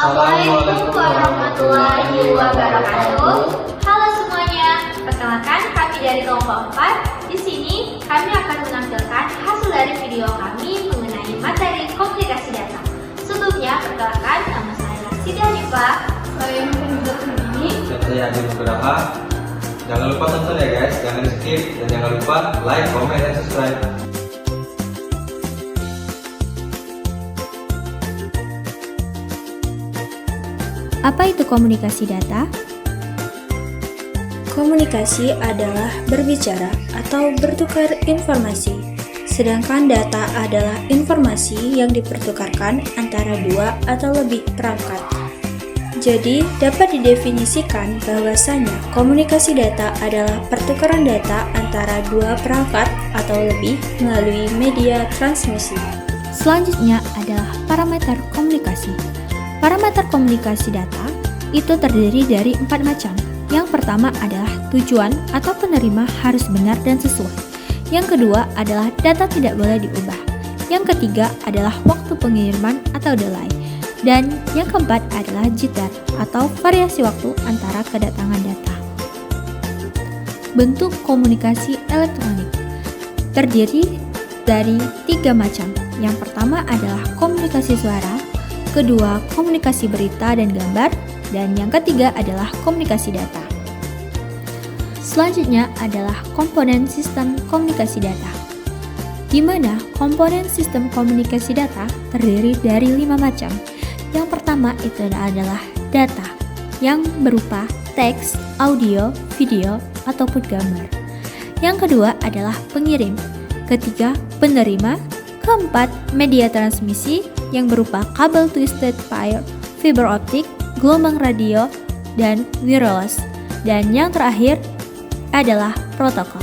Assalamualaikum warahmatullahi wabarakatuh. Halo semuanya, perkenalkan kami dari kelompok 4. Di sini kami akan menampilkan hasil dari video kami mengenai materi komunikasi data. Sebelumnya, perkenalkan nama saya Siti Hanifah. Saya Nurul ini. Dan saya Adi Nugraha. Jangan lupa tonton ya guys, jangan di skip dan jangan lupa like, comment, dan subscribe. Apa itu komunikasi data? Komunikasi adalah berbicara atau bertukar informasi, sedangkan data adalah informasi yang dipertukarkan antara dua atau lebih perangkat. Jadi, dapat didefinisikan bahwasanya komunikasi data adalah pertukaran data antara dua perangkat atau lebih melalui media transmisi. Selanjutnya adalah parameter komunikasi. Parameter komunikasi data itu terdiri dari 4 macam. Yang pertama adalah tujuan atau penerima harus benar dan sesuai. Yang kedua adalah data tidak boleh diubah. Yang ketiga adalah waktu pengiriman atau delay. Dan yang keempat adalah jitter atau variasi waktu antara kedatangan data. Bentuk komunikasi elektronik terdiri dari 3 macam. Yang pertama adalah komunikasi suara, kedua komunikasi berita dan gambar, dan yang ketiga adalah komunikasi data. Selanjutnya adalah komponen sistem komunikasi data, di mana komponen sistem komunikasi data terdiri dari 5 macam. Yang pertama itu adalah data yang berupa teks, audio, video, ataupun gambar. Yang kedua adalah pengirim, ketiga penerima, keempat media transmisi yang berupa kabel twisted pair, fiber optik, gelombang radio, dan wireless. Dan yang terakhir adalah protokol.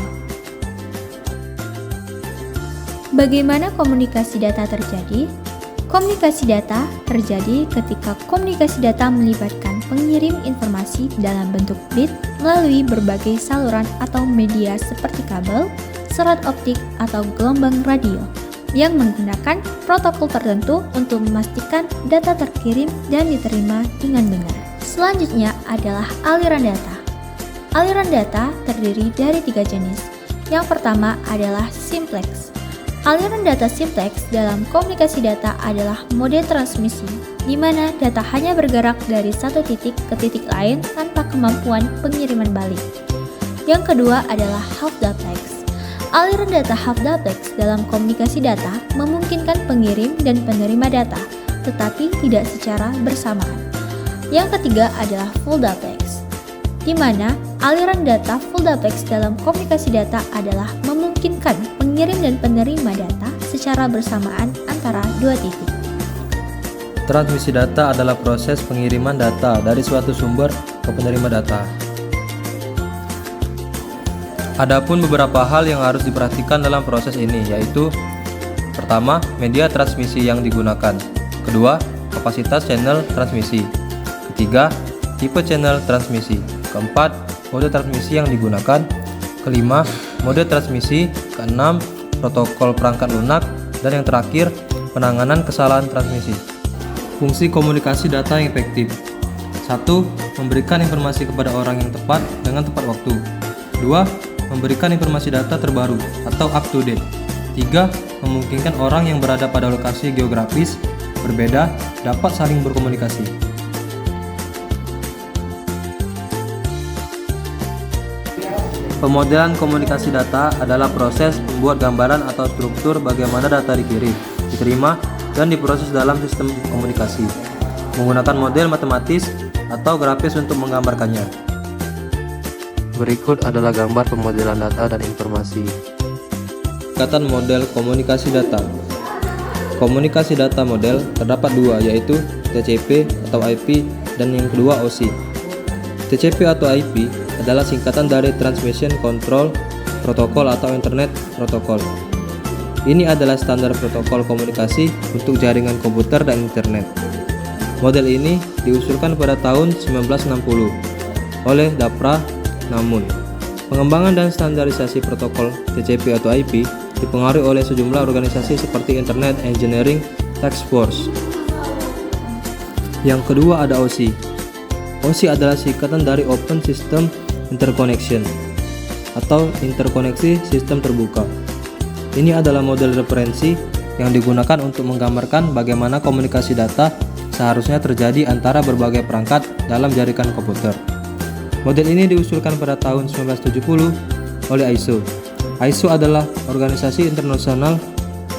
Bagaimana komunikasi data terjadi? Komunikasi data terjadi ketika komunikasi data melibatkan pengirim informasi dalam bentuk bit melalui berbagai saluran atau media seperti kabel, serat optik, atau gelombang radio yang menggunakan protokol tertentu untuk memastikan data terkirim dan diterima dengan benar. Selanjutnya adalah aliran data. Aliran data terdiri dari 3 jenis. Yang pertama adalah simplex. Aliran data simplex dalam komunikasi data adalah mode transmisi, di mana data hanya bergerak dari satu titik ke titik lain tanpa kemampuan pengiriman balik. Yang kedua adalah half duplex. Aliran data half duplex dalam komunikasi data memungkinkan pengirim dan penerima data, tetapi tidak secara bersamaan. Yang ketiga adalah full duplex, di mana aliran data full duplex dalam komunikasi data adalah memungkinkan pengirim dan penerima data secara bersamaan antara dua titik. Transmisi data adalah proses pengiriman data dari suatu sumber ke penerima data. Adapun beberapa hal yang harus diperhatikan dalam proses ini, yaitu pertama, media transmisi yang digunakan, kedua, kapasitas channel transmisi, ketiga, tipe channel transmisi, keempat, mode transmisi yang digunakan, kelima, mode transmisi, keenam, protokol perangkat lunak, dan yang terakhir, penanganan kesalahan transmisi. Fungsi komunikasi data yang efektif: 1. Memberikan informasi kepada orang yang tepat dengan tepat waktu. 2. Memberikan informasi data terbaru atau up to date. 3. Memungkinkan orang yang berada pada lokasi geografis berbeda dapat saling berkomunikasi. Pemodelan komunikasi data adalah proses membuat gambaran atau struktur bagaimana data dikirim, diterima, dan diproses dalam sistem komunikasi, menggunakan model matematis atau grafis untuk menggambarkannya. Berikut adalah gambar pemodelan data dan informasi. Tingkatan model komunikasi data. Komunikasi data model terdapat 2, yaitu TCP atau IP dan yang kedua OSI. TCP atau IP adalah singkatan dari Transmission Control Protocol atau Internet Protocol. Ini adalah standar protokol komunikasi untuk jaringan komputer dan internet. Model ini diusulkan pada tahun 1960 oleh Dapra. Namun, pengembangan dan standarisasi protokol TCP atau IP dipengaruhi oleh sejumlah organisasi seperti Internet Engineering Task Force. Yang kedua ada OSI. OSI adalah singkatan dari Open System Interconnection atau interkoneksi sistem terbuka. Ini adalah model referensi yang digunakan untuk menggambarkan bagaimana komunikasi data seharusnya terjadi antara berbagai perangkat dalam jaringan komputer. Model ini diusulkan pada tahun 1970 oleh ISO. ISO adalah organisasi internasional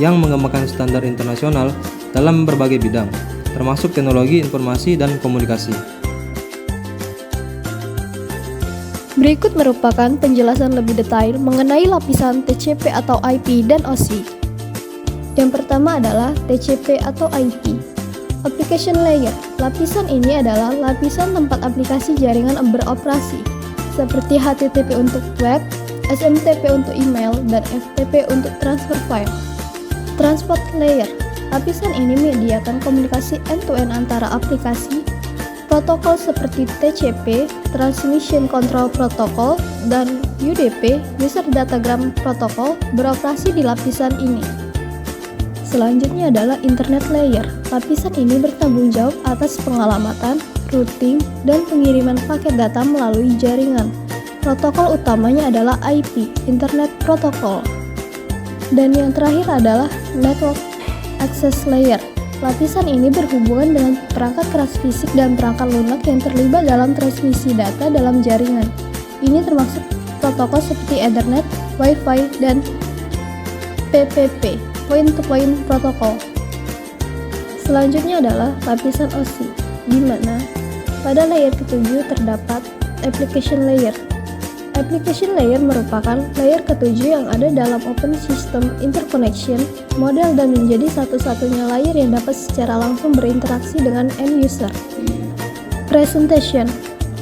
yang mengembangkan standar internasional dalam berbagai bidang, termasuk teknologi informasi dan komunikasi. Berikut merupakan penjelasan lebih detail mengenai lapisan TCP atau IP dan OSI. Yang pertama adalah TCP atau IP. Application Layer. Lapisan ini adalah lapisan tempat aplikasi jaringan beroperasi, seperti HTTP untuk web, SMTP untuk email, dan FTP untuk transfer file. Transport Layer. Lapisan ini menyediakan komunikasi end-to-end antara aplikasi. Protokol seperti TCP, Transmission Control Protocol, dan UDP, User Datagram Protocol, beroperasi di lapisan ini. Selanjutnya adalah Internet Layer. Lapisan ini bertanggung jawab atas pengalamatan, routing, dan pengiriman paket data melalui jaringan. Protokol utamanya adalah IP, Internet Protocol. Dan yang terakhir adalah Network Access Layer. Lapisan ini berhubungan dengan perangkat keras fisik dan perangkat lunak yang terlibat dalam transmisi data dalam jaringan. Ini termasuk protokol seperti Ethernet, Wi-Fi, dan PPP, Point-to-Point Protocol. Selanjutnya adalah lapisan OSI, di mana pada layer ketujuh terdapat Application Layer. Application Layer merupakan layer ketujuh yang ada dalam Open System Interconnection model dan menjadi satu-satunya layer yang dapat secara langsung berinteraksi dengan end user. Presentation.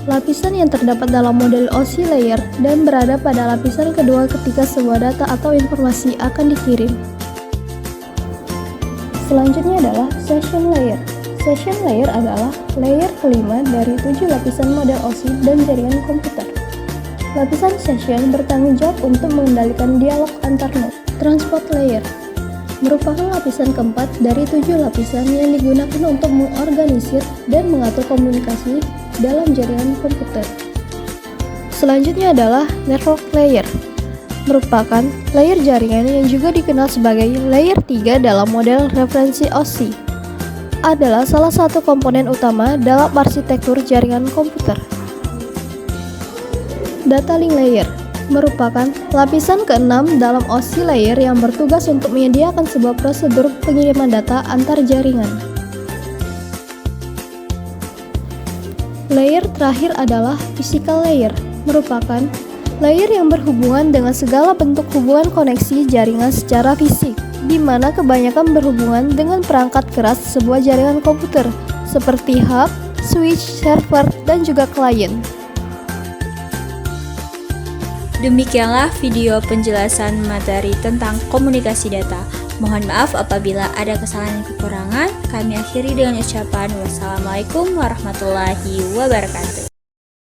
Lapisan yang terdapat dalam model OSI layer dan berada pada lapisan kedua ketika sebuah data atau informasi akan dikirim. Selanjutnya adalah Session Layer. Session Layer adalah layer kelima dari 7 lapisan model OSI dan jaringan komputer. Lapisan session bertanggung jawab untuk mengendalikan dialog antar node. Transport Layer merupakan lapisan keempat dari 7 lapisan yang digunakan untuk mengorganisir dan mengatur komunikasi dalam jaringan komputer. Selanjutnya adalah Network Layer, merupakan layer jaringan yang juga dikenal sebagai layer 3 dalam model referensi OSI. Adalah salah satu komponen utama dalam arsitektur jaringan komputer. Data Link Layer merupakan lapisan ke-6 dalam OSI layer yang bertugas untuk menyediakan sebuah prosedur pengiriman data antar jaringan. Layer terakhir adalah Physical Layer, merupakan layer yang berhubungan dengan segala bentuk hubungan koneksi jaringan secara fisik, di mana kebanyakan berhubungan dengan perangkat keras sebuah jaringan komputer, seperti hub, switch, server, dan juga klien. Demikianlah video penjelasan materi tentang komunikasi data. Mohon maaf apabila ada kesalahan dan kekurangan. Kami akhiri dengan ucapan wassalamualaikum warahmatullahi wabarakatuh.